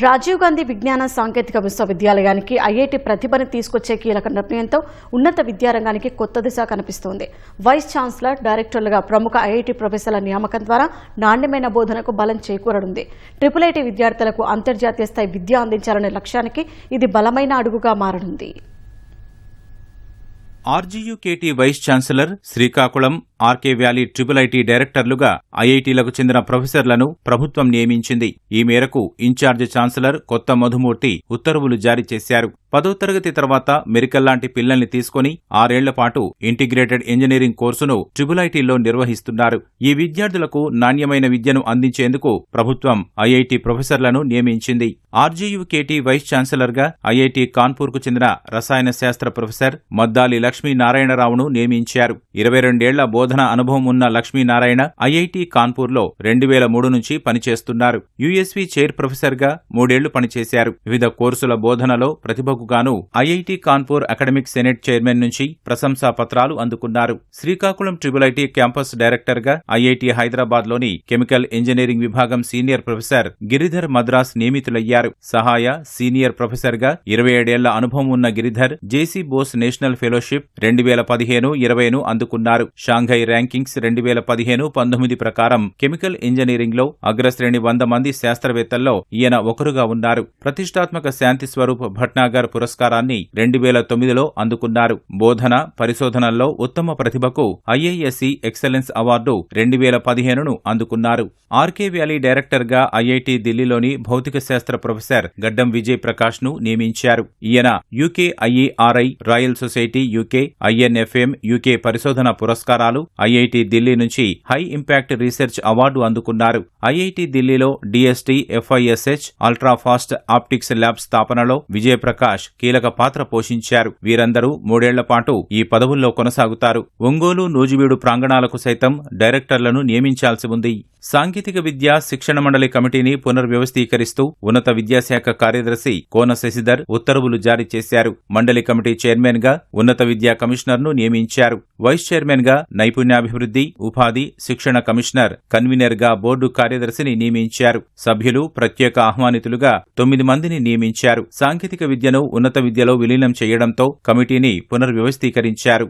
రాజీవ్ గాంధీ విజ్ఞాన సాంకేతిక విశ్వవిద్యాలయానికి ఐఐటి ప్రతిభను తీసుకొచ్చే కీలక నిర్ణయంతో ఉన్నత విద్యారంగానికి కొత్త దిశ కనిపిస్తోంది. వైస్ ఛాన్సలర్, డైరెక్టర్లుగా ప్రముఖ ఐఐటి ప్రొఫెసర్ల నియామకం ద్వారా నాణ్యమైన బోధనకు బలం చేకూరనుంది. ఐఐటి విద్యార్థులకు అంతర్జాతీయ స్థాయి విద్య అందించాలనే లక్ష్యానికి ఇది బలమైన అడుగుగా మారనుంది. RGUKT vice chancellor, Srikakulam, RK valley IIT డైరెక్టర్లుగా ఐఐటీలకు చెందిన ప్రొఫెసర్లను ప్రభుత్వం నియమించింది. ఈ మేరకు ఇన్ఛార్జ్ ఛాన్సలర్ కొత్త మధుమూర్తి ఉత్తర్వులు జారీ చేశారు. 10వ తరగతి తర్వాత మెరికల్ లాంటి పిల్లల్ని తీసుకుని 6 ఏళ్ల పాటు ఇంటిగ్రేటెడ్ ఇంజనీరింగ్ కోర్సును ఐఐటీలో నిర్వహిస్తున్నారు. ఈ విద్యార్థులకు నాణ్యమైన విద్యను అందించేందుకు ప్రభుత్వం ఐఐటి ప్రొఫెసర్లను నియమించింది. ఆర్జీయూకేటీ వైస్ ఛాన్సలర్గా ఐఐటి కాన్పూర్కు చెందిన రసాయన శాస్త్ర ప్రొఫెసర్ మద్దాలి లక్ష్మీనారాయణరావును నియమించారు. 22 ఏళ్ల బోధన అనుభవం ఉన్న లక్ష్మీనారాయణ ఐఐటి కాన్పూర్లో 2003 నుంచి పనిచేస్తున్నారు. యుఎస్వి చైర్ ప్రొఫెసర్గా 3 ఏళ్లు పనిచేశారు. వివిధ కోర్సుల బోధనలో ప్రతిభకు గాను IIT Kanpur academic senate chairman నుంచి ప్రశంసా పత్రాలు అందుకున్నారు. శ్రీకాకుళం ఐఐటి క్యాంపస్ డైరెక్టర్గా ఐఐటి హైదరాబాద్లోని కెమికల్ ఇంజనీరింగ్ విభాగం సీనియర్ ప్రొఫెసర్ గిరిధర్ మద్రాస్ నియమితులయ్యారు. సహాయ, సీనియర్ ప్రొఫెసర్గా 27 ఏళ్ల అనుభవం ఉన్న గిరిధర్ జేసీ బోస్ నేషనల్ ఫెలోషిప్ 2015-20ను అందుకున్నారు. షాంఘై ర్యాంకింగ్స్ 2015-19 ప్రకారం కెమికల్ ఇంజనీరింగ్లో అగ్రశ్రేణి 100 మంది శాస్త్రవేత్తల్లో ఈయన ఒకరుగా ఉన్నారు. ప్రతిష్టాత్మక శాంతి స్వరూప్ భట్నాగర్ పురస్కారాన్ని 2009లో అందుకున్నారు. బోధన, పరిశోధనల్లో ఉత్తమ ప్రతిభకు ఐఐఎస్సి ఎక్సలెన్స్ అవార్డు 2015ను అందుకున్నారు. ఆర్కే వ్యాలీ డైరెక్టర్గా ఐఐటి ఢిల్లీలోని భౌతిక శాస్త్ర ప్రొఫెసర్ గడ్డం విజయ్ ప్రకాష్ ను నియమించారు. ఈయన UK IERI, royal society UK, INFM UK పరిశోధన పురస్కారాలు, ఐఐటి ఢిల్లీ నుంచి హై ఇంపాక్ట్ రీసెర్చ్ అవార్డు అందుకున్నారు. ఐఐటి ఢిల్లీలో DST, FISH, ultra fast optics lab స్థాపనలో విజయప్రకాష్ కీలక పాత్ర పోషించారు. వీరందరూ 3 ఏళ్ల పాటు ఈ పదవుల్లో కొనసాగుతారు. ఒంగోలు, నూజివీడు ప్రాంగణాలకు సైతం డైరెక్టర్లను నియమించాల్సి ఉంది. సాంకేతిక విద్యా శిక్షణ మండలి కమిటీని పునర్వ్యవస్థీకరిస్తూ ఉన్నత విద్యాశాఖ కార్యదర్శి కోన శశిధర్ ఉత్తర్వులు జారీ చేశారు. మండలి కమిటీ చైర్మన్ గా ఉన్నత విద్యా కమిషనర్ను నియమించారు. వైస్ చైర్మన్ గా నైపుణ్యాభివృద్ధి, ఉపాధి, శిక్షణ కమిషనర్, కన్వీనర్ గా బోర్డు కార్యదర్శిని నియమించారు. సభ్యులు, ప్రత్యేక ఆహ్వానితులుగా 9 మందిని నియమించారు. సాంకేతిక విద్యను ఉన్నత విద్యలో విలీనం చేయడంతో కమిటీని పునర్వ్యవస్థీకరించారు.